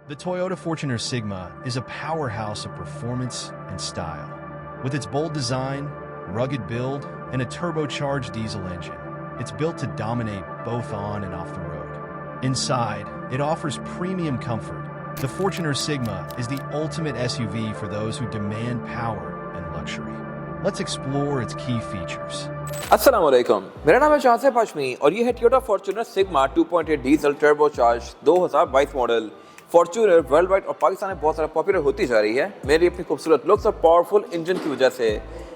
The Toyota Fortuner Sigma is a powerhouse of performance and style. With its bold design, rugged build, and a turbocharged diesel engine, it's built to dominate both on and off the road. Inside, it offers premium comfort. The Fortuner Sigma is the ultimate SUV for those who demand power and luxury. Let's explore its key features. अस्सलाम वालेकुम, मेरा नाम है शाहज़ेब हाशमी और ये है Toyota Fortuner sigma 2.8 diesel turbocharge 2022 model. Fortuner world wide और पाकिस्तान में बहुत ज़्यादा पॉपुलर होती जा रही है मेरी अपनी खूबसूरत लुक्स और पावरफुल इंजन की वजह से।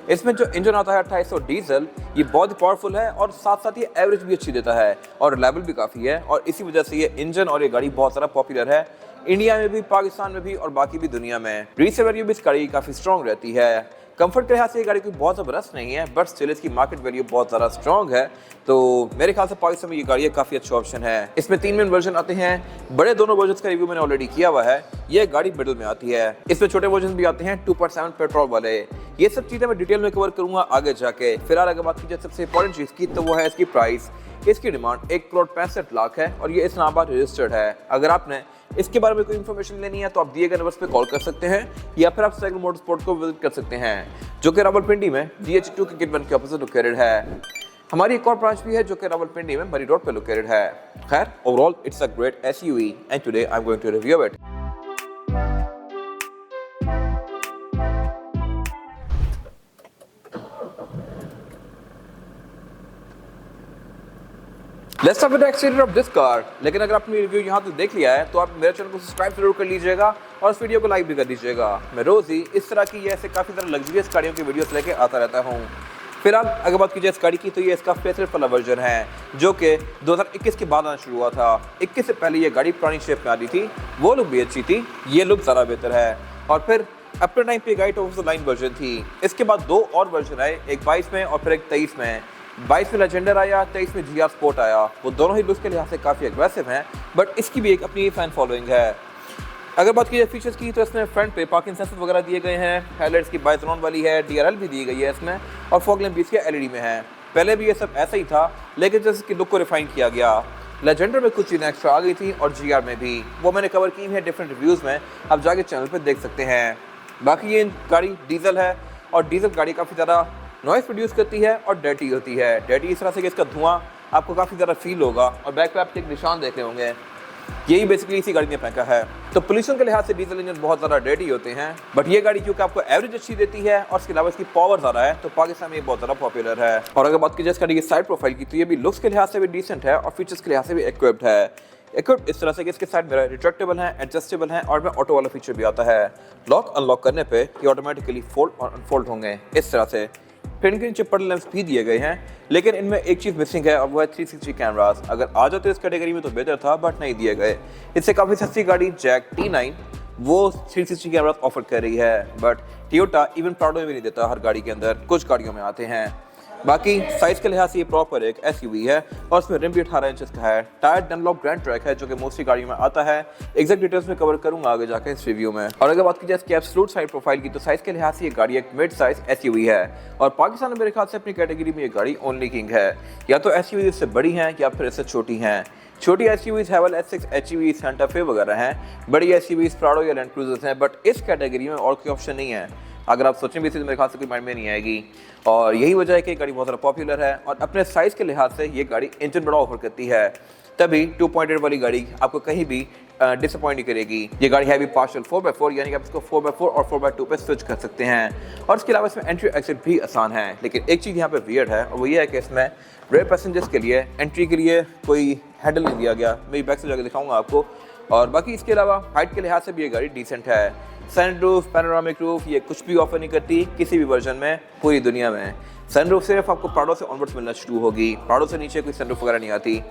इसमें जो इंजन आता है 2800 डीजल, ये बहुत ही पावरफुल है और साथ साथ ये एवरेज भी अच्छी देता है और रिलायबल भी काफ़ी है, और इसी वजह से ये इंजन और ये गाड़ी बहुत ज़्यादा पॉपुलर है इंडिया में भी, पाकिस्तान में भी और बाकी भी दुनिया में। रीसेल वैल्यू भी इस गाड़ी की काफ़ी स्ट्रॉन्ग रहती है। कंफर्ट के लिहाज से ये गाड़ी कोई बहुत ज़बरदस्त नहीं है, बट स्टिल इसकी मार्केट वैल्यू बहुत ज़्यादा स्ट्रॉन्ग है, तो मेरे ख्याल से पाकिस्तान में ये गाड़ी काफ़ी अच्छा ऑप्शन है। इसमें 3 मेन वर्जन आते हैं, बड़े दोनों वर्जन का रिव्यू मैंने ऑलरेडी किया हुआ है। ये गाड़ी मिडिल में आती है। इसमें छोटे वर्जन भी आते हैं 2.7 पेट्रोल वाले। ये सब चीज़ें मैं डिटेल में कवर करूंगा आगे जाके। फिलहाल अगर बात की जाए सबसे इंपॉर्टेंट चीज़ की, तो वो है इसकी प्राइस। इसकी डिमांड 1,65,00,000 है और ये इस्लामाबाद रजिस्टर्ड है। अगर आपने इसके बारे में कोई इन्फॉर्मेशन लेनी है तो आप दिए गए नंबर्स पे कॉल कर सकते हैं या फिर आप साइकिल मोटरस्पोर्ट को विजिट कर सकते हैं, जो कि रावलपिंडी में DH2 के गेट 1 के ऑपोजिट लोकेटेड है। हमारी एक और ब्रांच भी है जो कि रावलपिंडी में मरी रोड पे लोकेटेड है। खैर, overall it's a great SUV and today I am going to review it. Let's start with the exterior of this car। लेकिन अगर आपने रिव्यू यहाँ तक देख लिया है तो आप मेरे चैनल को सब्सक्राइब जरूर कर लीजिएगा और इस वीडियो को लाइक भी कर दीजिएगा। मैं रोज़ ही इस तरह की ऐसे काफ़ी सारे लग्जरियस गाड़ियों की वीडियोस लेके आता रहता हूँ। फिलहाल अगर बात की जाए इस गाड़ी की, तो ये इसका फेसलिफ्ट वाला वर्जन है जो कि 2021 के बाद आना शुरू हुआ था। 21 से पहले ये गाड़ी पुरानी शेप में आती थी, वो लुक भी अच्छी थी, ये लुक ज़्यादा बेहतर है। और फिर अपने टाइम पे गाड़ी top of the line version थी। इसके बाद 2 और वर्जन आए, एक 22 में और फिर एक 23 में। 22 में लेजेंडर आया, 23 में GR स्पोर्ट आया। वो दोनों ही लुक्स के लिहाज से काफ़ी एग्रेसिव हैं, बट इसकी भी एक अपनी फैन फॉलोइंग है। अगर बात की जाए फीचर्स की, तो इसमें फ्रंट पे पार्किंग सेंसर वगैरह दिए गए हैं, हेडलाइट्स की बाइथ्रॉन वाली है, DRL भी दी गई है इसमें, और फॉग लैंप भी इसके LED में है। पहले भी ये सब ऐसा ही था, लेकिन जैसे इसकी लुक को रिफाइन किया गया। लेजेंडर में कुछ चीज़ें एक्स्ट्रा आ गई थी और GR में भी, वो मैंने कवर की है डिफरेंट रिव्यूज़ में, आप जाके चैनल पर देख सकते हैं। बाकी ये गाड़ी डीजल है और डीजल गाड़ी काफ़ी ज़्यादा नॉइस प्रोड्यूस करती है और डर्टी होती है। डर्टी इस तरह से कि इसका धुआं आपको काफ़ी ज़्यादा फील होगा, और बैक पे आप एक निशान देख रहे होंगे, यही बेसिकली इसी गाड़ी ने फेंका है। तो पोल्यूशन के लिहाज से डीजल इंजन बहुत ज़्यादा डर्टी होते हैं, बट ये गाड़ी क्योंकि आपको एवरेज अच्छी देती है और इसके अलावा इसकी पावर ज़्यादा है, तो पाकिस्तान में ये बहुत ज़्यादा पॉपुलर है। और अगर बात की जाए इस गाड़ी की साइड प्रोफाइल की, तो ये भी लुक्स के लिहाज से भी डिसेंट है और फीचर्स के लिहाज से भी इक्विप्ड है। इक्विप्ड इस तरह से कि इसके साइड मिरर रिट्रैक्टेबल है, एडजस्टेबल है और में ऑटो वाला फीचर भी आता है। लॉक अनलॉक करने पे ये ऑटोमेटिकली फोल्ड और अनफोल्ड होंगे इस तरह से। फिंगरप्रिंट चिप लेंस भी दिए गए हैं, लेकिन इनमें एक चीज़ मिसिंग है और वो है 360 कैमरास। अगर आ जाते इस कैटेगरी में तो बेहतर था, बट नहीं दिए गए। इससे काफ़ी सस्ती गाड़ी जैक T9 वो 360 कैमरास ऑफर कर रही है, बट टोयोटा इवन प्राडो में भी नहीं देता, हर गाड़ी के अंदर, कुछ गाड़ियों में आते हैं। बाकी साइज के लिहाज से ये प्रॉपर एक SUV है और इसमें रिम भी 18 इंच का है। टायर डनलॉप ग्रैंड ट्रैक है जो कि मोस्टली गाड़ियों में आता है। एग्जैक्ट डिटेल्स में कवर करूंगा आगे जाकर इस रिव्यू में। और अगर बात की जाए इसकी एब्सोल्यूट साइड प्रोफाइल की, तो साइज के लिहाज से ये गाड़ी एक मिड साइज SUV है और पाकिस्तान में मेरे ख्याल से अपनी कैटेगरी में ये गाड़ी ओनली किंग है। या तो SUV इससे बड़ी हैं या फिर इससे छोटी हैं। छोटी SUVs हैवल S6 HEV सेंटा फे वगैरह हैं, बड़ी SUVs प्राडो या लैंड क्रूजर्स हैं, बट इस कैटेगरी में और कोई ऑप्शन नहीं है। अगर आप सोचें भी इसे तो मेरे ख्याल से कोई माइंड में नहीं आएगी, और यही वजह है कि गाड़ी बहुत ज़्यादा पॉपुलर है और अपने साइज़ के लिहाज से ये गाड़ी इंजन बड़ा ऑफर करती है, तभी 2.8 वाली गाड़ी आपको कहीं भी डिसअपॉइंट नहीं करेगी। ये गाड़ी है भी पार्शियल 4x4, यानी कि आप इसको 4x4 और 4x2 पे स्विच कर सकते हैं। और इसके अलावा इसमें एंट्री एग्जिट भी आसान है, लेकिन एक चीज़ यहाँ पे वियर्ड है और वो ये है कि इसमें रेयर पैसेंजर्स के लिए एंट्री के लिए कोई हैंडल नहीं दिया गया। मैं बैक से जाकर दिखाऊंगा आपको। और बाकी इसके अलावा हाइट के लिहाज से भी ये गाड़ी डिसेंट है। सनरूफ, पैनोरामिक रूफ, ये कुछ भी ऑफर नहीं करती किसी भी वर्जन में पूरी दुनिया में। सनरूफ सिर्फ आपको प्राडो से ऑनवर्ड्स मिलना शुरू होगी, प्राडो से नीचे कोई सनरूफ वगैरह नहीं आती,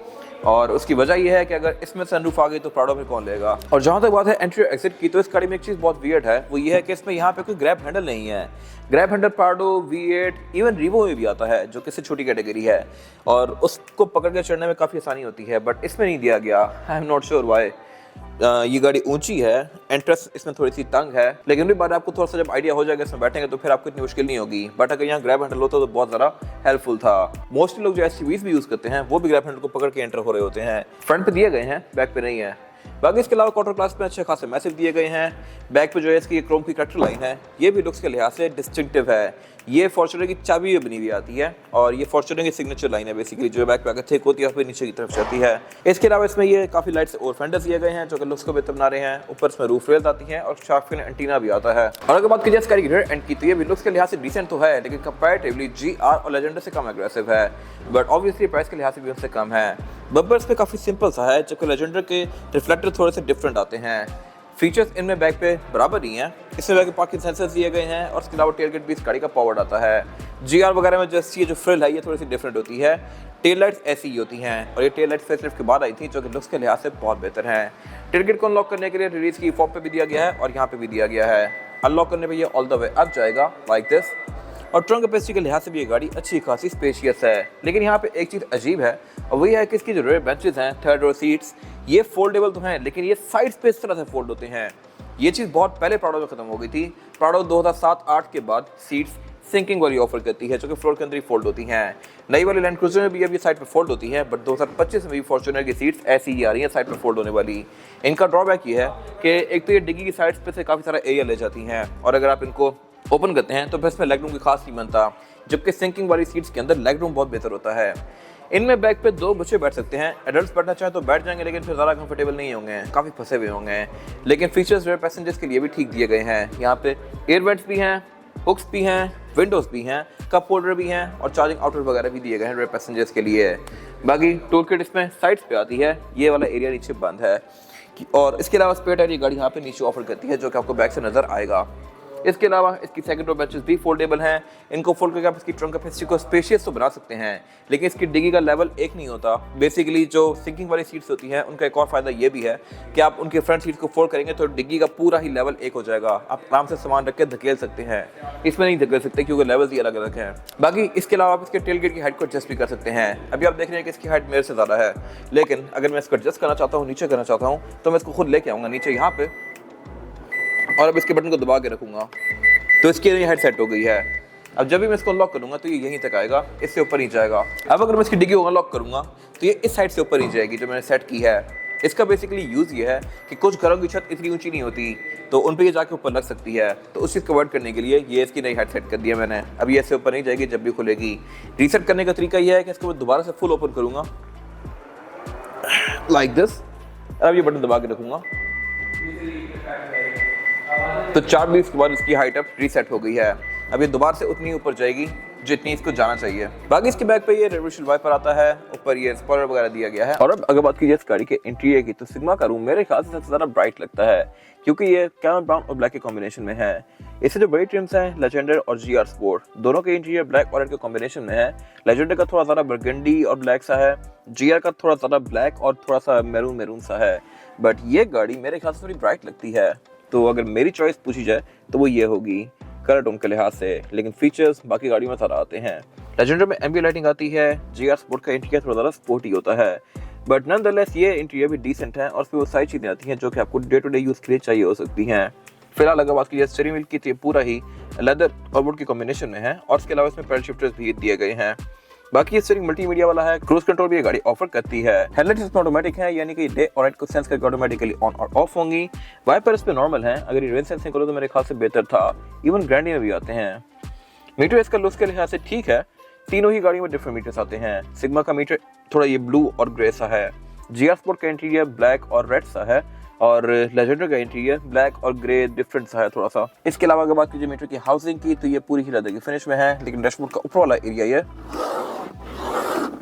और उसकी वजह यह है कि अगर इसमें सनरूफ आ गई तो प्राडो में कौन लेगा। और जहाँ तक बात है एंट्री एग्जिट की, तो इस गाड़ी में एक चीज़ बहुत वियर्ड है, वो ये है कि इसमें यहाँ पे कोई ग्रैब हैंडल नहीं है। Grab handle Prado, V8, even Revo में भी आता है जो कि छोटी कैटेगरी है और उसको पकड़ के चढ़ने में काफ़ी आसानी होती है, बट इसमें नहीं दिया गया। I am not sure why. ये गाड़ी ऊंची है, एंट्रेंस इसमें थोड़ी सी तंग है, लेकिन भी बाद आपको थोड़ा सा जब आइडिया हो जाएगा इसमें बैठेंगे तो फिर आपको इतनी मुश्किल नहीं होगी। बट अगर यहाँ ग्रैब हैंडल होता तो बहुत ज़्यादा हेल्पफुल था। मोस्टली लोग जो SUVs भी यूज़ करते हैं वो भी ग्रैब हैंडल को पकड़ के एंटर हो रहे होते हैं। फ्रंट पे दिए गए हैं, बैक पे नहीं है। बाकी इसके अलावा क्वार्टर क्लास में अच्छे खासे मैसेज दिए गए हैं। बैक पे जो है इसकी क्रोम की कटर लाइन है, ये भी लुक्स के लिहाज से डिस्टिंक्टिव है। ये फॉर्च्यूनर की चाबी में बनी हुई आती है और ये फॉर्च्यूनर की सिग्नेचर लाइन है बेसिकली, जो बैक पे आकर थिक होती है और फिर नीचे की तरफ जाती है। इसके अलावा इसमें ये काफ़ी लाइट्स और फेंडर्स दिए गए हैं जो कि लुक्स को बेहतर बना रहे हैं। ऊपर इसमें रूफ रेल्स आती हैं और शार्क फिन एंटीना भी आता है। और अगर बात की जाए इसका रियर एंड की, तो ये भी लुक्स के लिहाज से डिसेंट तो है, लेकिन कंपैरेटिवली GR और लेजेंडर से कम एग्रेसिव है, बट ऑब्वियसली प्राइस के लिहाज से भी उनसे कम है। बम्पर्स पे काफ़ी सिंपल सा है, जबकि लेजेंडर के रिफ्लेक्टर थोड़े से डिफरेंट आते हैं। फीचर्स इनमें बैक पे बराबर ही हैं। इसमें बैक पार्किंग सेंसर्स दिए गए हैं और इसके अलावा टेलगेट भी इस गाड़ी का पावर्ड आता है। GR वगैरह में जैसी जो फ्रिल है ये थोड़ी सी डिफरेंट होती है। टेल लाइट्स ऐसी ही होती हैं और ये टेल लाइट्स फेसलिफ्ट के बाद आई थी, जो कि लुक्स के लिहाज से बहुत बेहतर हैं। टेलगेट को अनलॉक करने के लिए रिलीज की फॉब पे भी दिया गया है और यहाँ पे भी दिया गया है। अनलॉक करने पर ये ऑल द वे अप जाएगा लाइक दिस। और ट्रंक कैपेसिटी के लिहाज से भी ये गाड़ी अच्छी खासी स्पेशियस है। लेकिन यहाँ पे एक चीज़ अजीब है और वही है कि इसकी जो रेयर बेंचेस हैं, थर्ड रो सीट्स, ये फोल्डेबल तो हैं, लेकिन ये साइड्स पे इस तरह से फोल्ड होते हैं। ये चीज़ बहुत पहले प्राडो में खत्म हो गई थी। प्राडो 2007-8 के बाद सीट्स सिंकिंग वाली ऑफर करती है, जो कि फ्लोर के अंदर ही फोल्ड होती हैं। नई वाली लैंड क्रूजर में भी अभी साइड पे फोल्ड होती है, बट 2025 में भी फॉर्च्यूनर की सीट्स ऐसी ही आ रही हैं साइड पे फोल्ड होने वाली। इनका ड्रॉबैक ये है कि एक तो ये डिग्गी की साइड्स पे से काफ़ी सारा एरिया ले जाती हैं और अगर आप इनको ओपन करते हैं तो फिर इसमें लेग रूम की खास नहीं बनता, जबकि सिंकिंग वाली सीट्स के अंदर लेग रूम बहुत बेहतर होता है। इनमें बैक पे 2 बच्चे बैठ सकते हैं। एडल्ट्स बैठना चाहें तो बैठ जाएंगे, लेकिन फिर ज़्यादा कंफर्टेबल नहीं होंगे, काफ़ी फंसे हुए होंगे। लेकिन फीचर्स रेयर पैसेंजर्स के लिए भी ठीक दिए गए हैं। यहाँ पे एयर वेंट्स भी हैं, हुक्स भी हैं, विंडोज़ भी हैं, कप होल्डर भी हैं और चार्जिंग आउटलेट वगैरह भी दिए गए हैं रेयर पैसेंजर्स के लिए। बाकी टूल किट इसमें साइड्स पे आती है, ये वाला एरिया नीचे बंद है और इसके अलावा स्पेयर टायर ये गाड़ी यहाँ पे नीचे ऑफर करती है, जो कि आपको बैक से नजर आएगा। इसके अलावा इसकी सेकंड रो बेंचेस भी फोल्डेबल हैं। इनको फोल्ड करके आप इसकी ट्रंक कैपेसिटी को स्पेशियस तो बना सकते हैं, लेकिन इसकी डिग्गी का लेवल एक नहीं होता। बेसिकली जो सिंकिंग वाली सीट्स होती हैं उनका एक और फायदा ये भी है कि आप उनके फ्रंट सीट्स को फोल्ड करेंगे तो डिग्गी का पूरा ही लेवल एक हो जाएगा। आप आराम से सामान रख के धकेल सकते हैं, इसमें नहीं धकेल सकते क्योंकि लेवल्स ही अलग अलग हैं। बाकी इसके अलावा आप इसके टेलगेट की हाइट को एडजस्ट भी कर सकते हैं। अभी आप देख रहे हैं कि इसकी हाइट मेरे से ज़्यादा है, लेकिन अगर मैं इसको एडजस्ट करना चाहता हूँ, नीचे करना चाहता हूँ, तो मैं इसको खुद लेके आऊँगा नीचे यहाँ पे और अब इसके बटन को दबा के रखूँगा तो इसकी हाइट सेट हो गई है। अब जब भी मैं इसको अनलॉक करूंगा तो ये यहीं तक आएगा, इससे ऊपर नहीं जाएगा। अब अगर मैं इसकी डिग्गी को अनलॉक करूंगा तो ये इस साइड से ऊपर नहीं जाएगी जो मैंने सेट की है। इसका बेसिकली यूज़ ये है कि कुछ घरों की छत इतनी ऊंची नहीं होती तो उन पर ये जाके ऊपर लग सकती है, तो उस चीज़ को अवॉइड करने के लिए ये इसकी नई हाइट सेट कर दिया मैंने। अब ये इससे ऊपर नहीं जाएगी जब भी खुलेगी। रीसेट करने का तरीका यह है कि इसको मैं दोबारा से फुल ओपन करूँगा लाइक दिस। अब ये बटन दबा के रखूँगा तो 4 के बाद इसकी हाइट अब रीसेट हो गई है। अब ये दोबारा से उतनी ऊपर जाएगी जितनी इसको जाना चाहिए। बाकी इसके बैक पे ये रेवोल्यूशन वाइपर आता है, ऊपर ये स्पॉइलर वगैरह दिया गया है। और अब अगर बात की जाए इस गाड़ी के इंटीरियर की, तो सिग्मा का रूम मेरे ख्याल से सबसे ज़्यादा ब्राइट लगता है क्योंकि ये कैमल ब्राउन और ब्लैक के कॉम्बिनेशन में है। इससे जो बड़ी ट्रिम्स हैं लेजेंडर और GR स्पोर्ट, दोनों के इंटीरियर ब्लैक और रेड के कॉम्बिनेशन में है। लेजेंडर का थोड़ा ज़्यादा बर्गंडी और ब्लैक सा है, GR का थोड़ा ज़्यादा ब्लैक और थोड़ा सा मैरून सा है, बट ये गाड़ी मेरे ख्याल से थोड़ी ब्राइट लगती है। तो अगर मेरी चॉइस पूछी जाए तो वो ये होगी कलर टोन के लिहाज से, लेकिन फीचर्स बाकी गाड़ियों में सारा आते हैं। लेजेंडर में एम्बिएंट लाइटिंग आती है, GR स्पोर्ट का इंटीरियर थोड़ा ज़्यादा स्पोर्टी होता है, बट नॉनदलेस ये इंटीरियर भी डिसेंट है और उसमें वो सारी चीज़ें आती हैं जो कि आपको डे टू डे यूज़ के लिए चाहिए हो सकती हैं। फिलहाल अगर बात की स्टीयरिंग व्हील की, तो पूरा ही लेदर और वुड की कॉम्बिनेशन में है और इसके अलावा इसमें पैडल शिफ्टर्स भी दिए गए हैं। बाकी ये स्टीयरिंग मल्टीमीडिया वाला है, क्रूज कंट्रोल भी ये गाड़ी ऑफर करती है। हेडलाइट्स इसमें ऑटोमेटिक है, यानी कि डे और नाइट को सेंस करके ऑटोमेटिकली ऑन और ऑफ होंगी। वाइपर इस पे नॉर्मल है, अगर ये रेन सेंसिंग करो तो मेरे ख्याल से बेहतर था। इवन ग्रैंडी में भी आते हैं। मीटर इसका लुक्स के लिहाज से ठीक है, तीनों ही गाड़ियों में डिफरेंट मीटर्स आते हैं। सिग्मा का मीटर थोड़ा ये ब्लू और ग्रे सा है, GR स्पोर्ट का इंटीरियर ब्लैक और रेड सा है और लेजेंडर का इंटीरियर ब्लैक और ग्रे डिफरेंट सा है थोड़ा सा। इसके अलावा अगर बात कीजिए मीटर की हाउसिंग की, तो ये पूरी ही लेदर की फिनिश में है, लेकिन डैशबोर्ड का ऊपर वाला एरिया ये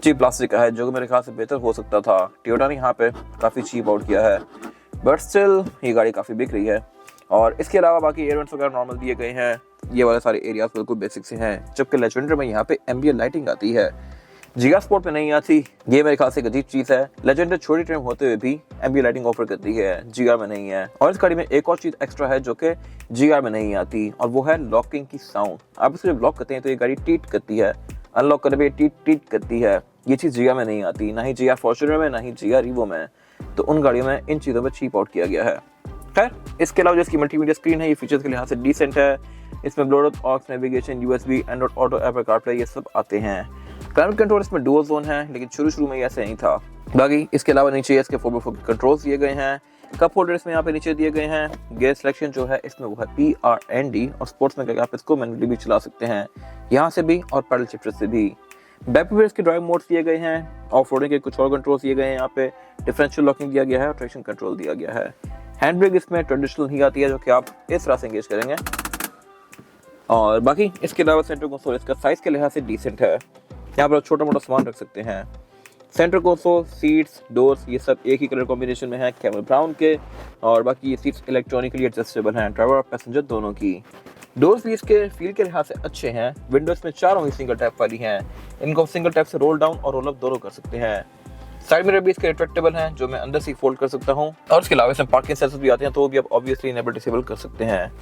चीप प्लास्टिक का है, जो कि मेरे ख्याल से बेहतर हो सकता था। टोयोटा ने यहाँ पे काफ़ी चीप आउट किया है, बट स्टिल ये गाड़ी काफ़ी बिक रही है। और इसके अलावा बाकी एयर वेंट्स वगैरह नॉर्मल दिए गए हैं, ये वाले सारे एरियाज बिल्कुल बेसिक से हैं, जबकि लेजेंडर में यहाँ पे एम्बिएंट लाइटिंग आती है, GR स्पोर्ट पे नहीं आती। ये मेरे ख्याल से एक अजीब चीज़ है, लेजेंडर छोटी ट्रिम होते हुए भी एम्बिएंट लाइटिंग ऑफर करती है, GR में नहीं है। और इस गाड़ी में एक और चीज़ एक्स्ट्रा है जो कि GR में नहीं आती, और वो है लॉकिंग की साउंड। आप इसे जब लॉक करते हैं तो ये गाड़ी टीट करती है, अनलॉक करने पे टीट करती है। ये चीज़ GR में नहीं आती, ना ही GR फॉर्च्यूनर में, ना ही GR ईवो में। तो उन गाड़ियों में इन चीज़ों में चीप आउट किया गया है। खैर, इसके अलावा जिसकी मल्टीमीडिया स्क्रीन है, ये फीचर्स के लिहाज से डिसेंट है। इसमें Bluetooth, aux, navigation, USB, Android Auto, Apple CarPlay ये सब आते हैं। क्लाइमेट कंट्रोल इसमें डुअल जोन है, लेकिन शुरू में ये ऐसे नहीं था। बाकी इसके अलावा नीचे इसके 4x4 के कंट्रोल्स दिए गए हैं। कप होल्डर्स में यहाँ पे नीचे दिए गए हैं। गियर सिलेक्शन जो है इसमें वो है PRND और स्पोर्ट्स में क्या आप इसको मैनुअली भी चला सकते हैं, यहाँ से भी और पैडल शिफ्टर से भी। बैक पे इसके ड्राइव मोड्स दिए गए हैं, ऑफ रोडिंग के कुछ और कंट्रोल्स दिए गए हैं, यहाँ पे डिफरेंशियल लॉकिंग दिया गया है और ट्रैक्शन कंट्रोल दिया गया है। हैंड ब्रेक इसमें ट्रेडिशनल ही आती है जो कि आप इस तरह से एंगेज करेंगे। और बाकी इसके अलावा सेंटर कंसोल इसका साइज के लिहाज से डिसेंट है, यहाँ पर आप छोटा मोटा सामान रख सकते हैं। सेंटर कंसोल, सीट्स, डोर्स ये सब एक ही कलर कॉम्बिनेशन में है कैमल ब्राउन के, और बाकी ये सीट्स इलेक्ट्रॉनिकली एडजस्टेबल हैं ड्राइवर और पैसेंजर दोनों की। डोर्स भी इसके फील के लिहाज से अच्छे हैं। विंडोज में चारों ही सिंगल टैप वाली हैं, इनको सिंगल टैप से रोल डाउन और रोल अप दोनों कर सकते हैं। साइड मिरर भी इसके रिट्रैक्टेबल हैं जो मैं अंदर से फोल्ड कर सकता हूं, और इसके अलावा इसमें पार्किंग सेंसर्स भी आते हैं तो वो भी आप ऑब्वियसली इनेबल डिसेबल कर सकते हैं।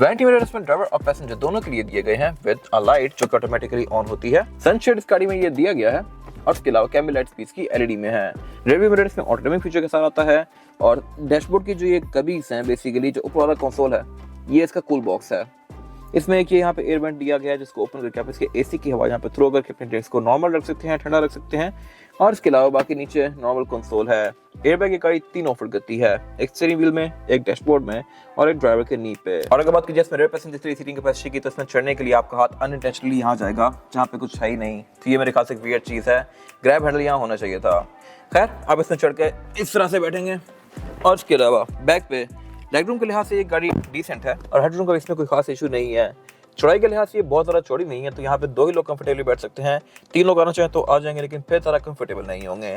वैनिटी मिरर इसमें ड्राइवर और पैसेंजर दोनों के लिए दिए गए हैं विद अ लाइट जो कि ऑटोमेटिकली ऑन होती है। सनशेड इस गाड़ी में ये दिया गया है, और इसके अलावा कैमल लाइट्स भी इसकी LED में है। रियरव्यू मिरर इसमें ऑटोनॉमिक फीचर के साथ आता है, और डैशबोर्ड की जो ये कबीज हैं बेसिकली जो ऊपर वाला कंसोल है ये इसका कूल बॉक्स है। इसमें एक ये यहाँ पे एयर वेंट दिया गया है जिसको ओपन करके आप इसके AC की हवा यहाँ पे थ्रो करके अपने ड्रिंक्स को नॉर्मल रख सकते हैं, ठंडा रख सकते हैं। और इसके अलावा बाकी नीचे नॉर्मल कंसोल है। एयरबैग की गाड़ी 3 ऑफर करती है, एक स्टीयरिंग व्हील में, एक डैशबोर्ड में और एक ड्राइवर के नी पे। और अगर बात की जाए रेयर पैसेंजर सीटिंग कैपेसिटी की तो इसमें चढ़ने के लिए आपका हाथ अनइंटेंशनली यहाँ जाएगा जहाँ पे कुछ है ही नहीं, तो ये मेरे ख्याल से एक वियर्ड चीज़ है। ग्रैब हैंडल यहाँ होना चाहिए था। खैर आप इसमें चढ़ के इस तरह से बैठेंगे। और इसके अलावा बैक पे लेगरूम के लिहाज से ये गाड़ी डिसेंट है, और हेडरूम का इसमें कोई खास इशू नहीं है। चौड़ाई के लिहाज से ये बहुत ज़्यादा चौड़ी नहीं है, तो यहाँ पे 2 ही लोग कंफर्टेबली बैठ सकते हैं। 3 लोग आना चाहें तो आ जाएंगे, लेकिन फिर ज़्यादा कंफर्टेबल नहीं होंगे।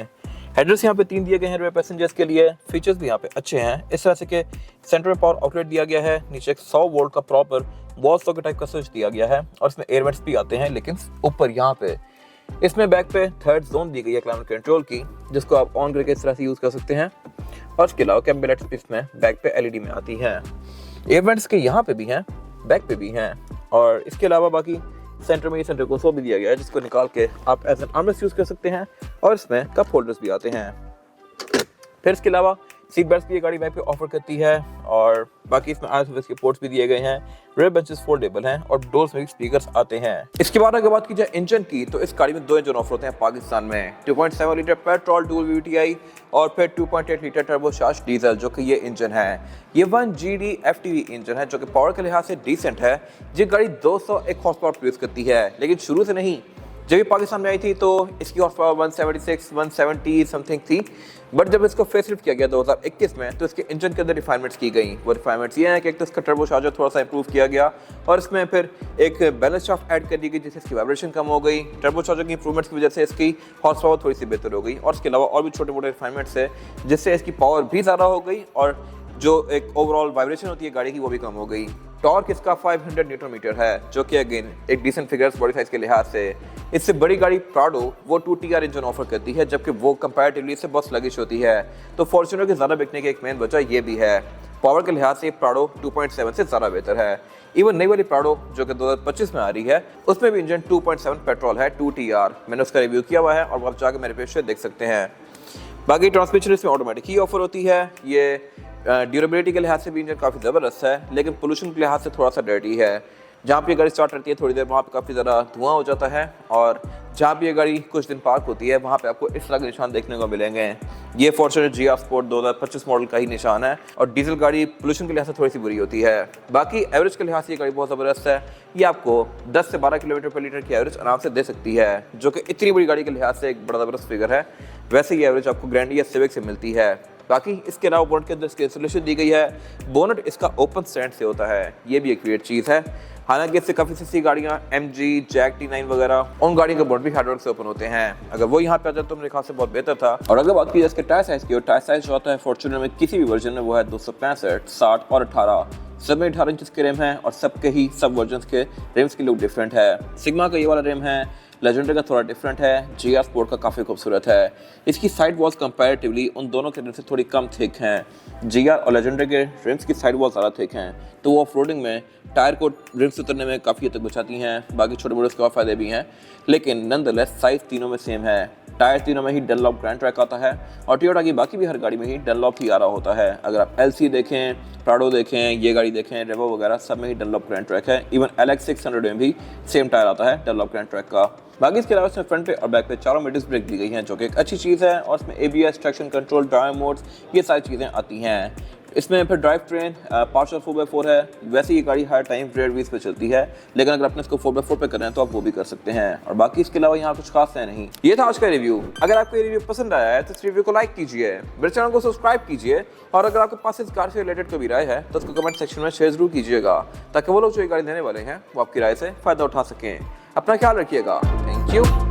हेडरेस्ट यहाँ पे 3 दिए गए हैं रेयर पैसेंजर्स के लिए। फीचर्स भी यहाँ पे अच्छे हैं, इस तरह से कि सेंटर में पावर आउटलेट दिया गया है, नीचे एक 100 वोल्ट का प्रॉपर वॉल सॉकेट टाइप का स्विच दिया गया है, और इसमें एयर वेंट्स भी आते हैं। लेकिन ऊपर यहाँ पे इसमें बैक पे थर्ड जोन दी गई है क्लाइमेट कंट्रोल की, जिसको आप ऑन करके इस तरह से यूज़ कर सकते हैं। और इसके अलावा कैमल लाइट्स इसमें बैक पे LED में आती हैं। एयर वेंट्स के यहाँ पे भी हैं, बैक पे भी हैं, और इसके अलावा बाकी सेंटर में ये सेंटर कंसोल भी दिया गया है जिसको निकाल के आप एज एन आर्मरेस्ट यूज़ कर सकते हैं, और इसमें कप होल्डर्स भी आते हैं। फिर इसके अलावा सीट बेल्ट भी ये गाड़ी बैक पे ऑफर करती है, और बाकी इसमें ISOFIX के पोर्ट्स भी दिए गए हैं। रेयर बेंचेस फोल्डेबल हैं और डोर्स में स्पीकर्स आते हैं। इसके बाद अगर बात की जाए इंजन की तो इस गाड़ी में 2 इंजन ऑफर होते हैं पाकिस्तान में, 2.7 लीटर पेट्रोल डुअल VVTi और फिर 2.8 लीटर टर्बोचार्ज डीजल जो कि ये इंजन है। ये 1GD FTV इंजन है जो कि पावर के लिहाज से डिसेंट है। ये गाड़ी 201 हॉर्स पावर प्रोड्यूस करती है, लेकिन शुरू से नहीं, जब ये पाकिस्तान में आई थी तो इसकी हॉर्स पावर 176 170 समथिंग थी, बट जब इसको फेसलिफ्ट किया गया 2021 में तो इसके इंजन के अंदर रिफाइनमेंट्स की गई। वो रिफाइनमेंट्स ये हैं कि एक तो इसका टर्बोचार्जर थोड़ा सा इंप्रूव किया गया, और इसमें फिर एक बैलेंस शाफ्ट ऐड कर दी गई जिससे इसकी वाइब्रेशन कम हो गई। टर्बोचार्जर की इंप्रूवमेंट्स की वजह से इसकी हॉर्स पावर थोड़ी सी बेहतर हो गई, और इसके अलावा और भी छोटे मोटे रिफाइनमेंट्स है जिससे इसकी पावर भी ज़्यादा हो गई, और जो एक ओवरऑल वाइब्रेशन होती है गाड़ी की वो भी कम हो गई। टॉर्क इसका 500 न्यूटन मीटर है जो कि अगेन एक डिसेंट फिगर्स बॉडी साइज के लिहाज से। इससे बड़ी गाड़ी प्राडो वो 2TR इंजन ऑफर करती है, जबकि वो कंपैरेटिवली इससे बहुत स्लगिश होती है। तो फॉर्च्यूनर के ज़्यादा बिकने की एक मेन वजह ये भी है। पावर के लिहाज से प्राडो 2.7 से ज़्यादा बेहतर है। इवन नई वाली प्राडो जो कि 2025 में आ रही है उसमें भी इंजन 2.7 पेट्रोल है 2TR। मैंने उसका रिव्यू किया हुआ है और आप जाकर मेरे पेज से देख सकते हैं। बाकी ट्रांसमिशन इसमें ऑटोमेटिक ही ऑफर होती है। ये ड्यूरेबिलिटी के लिहाज से भी इंजन काफ़ी ज़बरदस्त है, लेकिन पोल्यूशन के लिहाज से थोड़ा सा डर्टी है। जहाँ पे ये गाड़ी स्टार्ट करती है थोड़ी देर वहाँ पे काफ़ी ज़्यादा धुआं हो जाता है, और जहाँ पे ये गाड़ी कुछ दिन पार्क होती है वहाँ पे आपको इस तरह के निशान देखने को मिलेंगे। ये फॉर्च्यूनर GR स्पोर्ट 2025 मॉडल का ही निशान है, और डीजल गाड़ी पोल्यूशन के लिहाज से थोड़ी सी बुरी होती है। बाकी एवरेज के लिहाज से ये गाड़ी बहुत ज़बरदस्त है। ये आपको 10 से 12 किलोमीटर पर लीटर की एवरेज आराम से दे सकती है, जो कि इतनी बड़ी गाड़ी के लिहाज से एक बड़ा ज़बरदस्त फिगर है। वैसे ये एवरेज आपको ग्रैंड या सिविक से मिलती है। बाकी इसके अलावा बोनट के अंदर इसकी इंसुलेशन दी गई है। बोनट इसका ओपन स्टैंड से होता है, ये भी एक वियर्ड चीज़ है। हालांकि इससे काफ़ी सस्ती गाड़ियाँ MG, जैक T9 वगैरह उन गाड़ियों के बोनट भी हार्डवर्क से ओपन होते हैं। अगर वो यहाँ पे आ जाए तो मेरे ख्याल से बहुत बेहतर था। और अगर बात की जाए इसके टायर साइज़ की, और टायर साइज़ जो आता है फॉर्च्यूनर में किसी भी वर्जन में वो है 265, 60 और 18। सब में 18 इंच के रिम है, और सबके ही सब वर्जन के रिम्स की लुक डिफरेंट है। सिग्मा का ये वाला रिम है, लेजेंडर का थोड़ा डिफरेंट है, GR स्पोर्ट का काफ़ी खूबसूरत है। इसकी साइड वॉल्स कंपैरेटिवली उन दोनों के रिम से थोड़ी कम थिक हैं। GR और लेजेंडर के रिम्स की साइड वॉल्स ज़्यादा थिक हैं, तो वो ऑफ रोडिंग में टायर को रिम्स उतरने में काफ़ी हद तक बचाती हैं। बाकी छोटे मोटे उसके और फायदे भी हैं, लेकिन नॉनदलेस साइज़ तीनों में सेम है। टायर तीनों में ही डनलॉप ग्रैंड ट्रैक आता है और टोयोटा की बाकी भी हर गाड़ी में ही डनलॉप ही आ रहा होता है। अगर आप LC देखें, प्राडो देखें, ये गाड़ी देखें, रेवो वगैरह, सब में ही डनलॉप ग्रैंड ट्रैक है। इवन LX 600 में भी सेम टायर आता है डनलॉप ग्रैंड ट्रैक का। बाकी इसके अलावा इसमें फ्रंट पे और बैक पे चारों में डिस्क ब्रेक दी गई हैं, जो कि एक अच्छी चीज़ है। और इसमें ABS, traction control, drive modes, ये सारी चीज़ें आती हैं। इसमें फिर ड्राइव ट्रेन पार्शल 4x4 है। वैसे ये गाड़ी हर टाइम रेयर व्हील्स पे चलती है, लेकिन अगर आपने इसको 4x4 पे करना है तो आप वो भी कर सकते हैं। और बाकी इसके अलावा यहाँ कुछ खास है नहीं। ये था आज का रिव्यू। अगर आपको ये रिव्यू पसंद आया है तो इस रिव्यू को लाइक कीजिए, मेरे चैनल को सब्सक्राइब कीजिए, और अगर आपके पास इस कार से रिलेटेड कोई भी राय है तो उसको कमेंट सेक्शन में शेयर जरूर कीजिएगा, ताकि वो लोग जो ये गाड़ी लेने वाले हैं वो आपकी राय से फायदा उठा सकें। अपना ख्याल रखिएगा। Thank you.